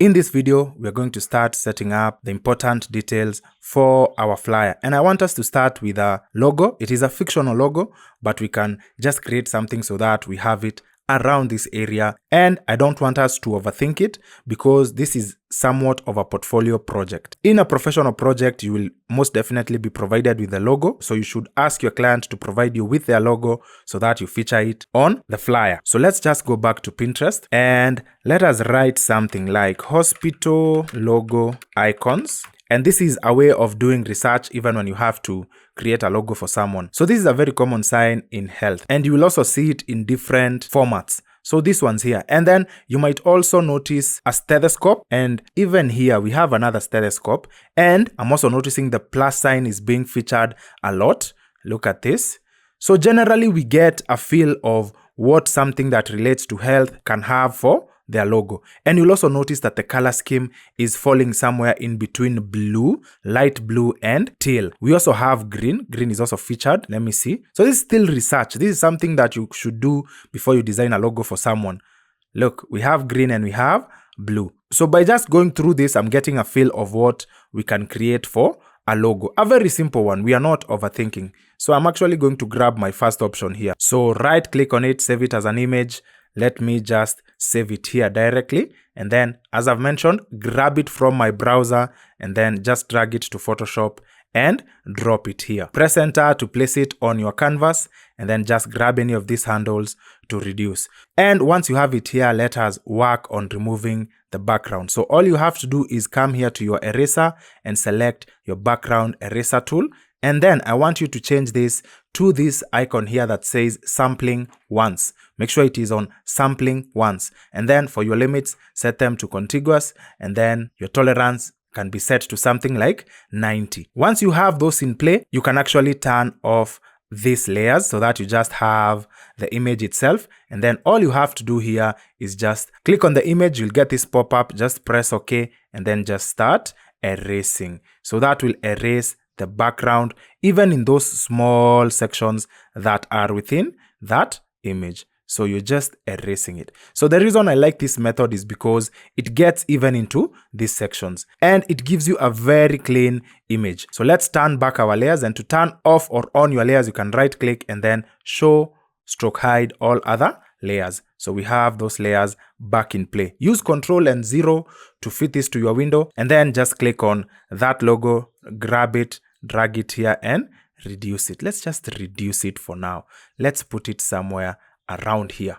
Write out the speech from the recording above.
In this video, we're going to start setting up the important details for our flyer. And I want us to start with a logo. It is a fictional logo, but we can just create something so that we have it around this area. And I don't want us to overthink it because this is somewhat of a portfolio project. In a professional project, you will most definitely be provided with a logo. So you should ask your client to provide you with their logo so that you feature it on the flyer. So let's just go back to Pinterest and let us write something like hospital logo icons. And this is a way of doing research even when you have to create a logo for someone. So this is a very common sign in health, and you will also see it in different formats. So this one's here. And then you might also notice a stethoscope, and even here we have another stethoscope. And I'm also noticing the plus sign is being featured a lot. Look at this. So generally we get a feel of what something that relates to health can have for their logo. And you'll also notice that the color scheme is falling somewhere in between blue, light blue, and teal. We also have green. Green is also featured. Let me see. So this is still research. This is something that you should do before you design a logo for someone. Look, we have green and we have blue. So by just going through this, I'm getting a feel of what we can create for a logo. A very simple one. We are not overthinking. So I'm actually going to grab my first option here. So right click on it, save it as an image. Let me just save it here directly. And then, as I've mentioned, grab it from my browser and then just drag it to Photoshop and drop it here. Press enter to place it on your canvas and then just grab any of these handles to reduce. And once you have it here, let us work on removing the background. So all you have to do is come here to your eraser and select your background eraser tool. And then I want you to change this to this icon here that says sampling once. Make sure it is on sampling once. And then for your limits, set them to contiguous. And then your tolerance can be set to something like 90. Once you have those in play, you can actually turn off these layers so that you just have the image itself. And then all you have to do here is just click on the image. You'll get this pop-up. Just press OK and then just start erasing. So that will erase the background, even in those small sections that are within that image. So you're just erasing it. So the reason I like this method is because it gets even into these sections and it gives you a very clean image. So let's turn back our layers, and to turn off or on your layers, you can right click and then show / hide all other layers. So we have those layers back in play. Use Ctrl and 0 to fit this to your window, and then just click on that logo, grab it, drag it here and reduce it. Let's just reduce it for now. Let's put it somewhere around here.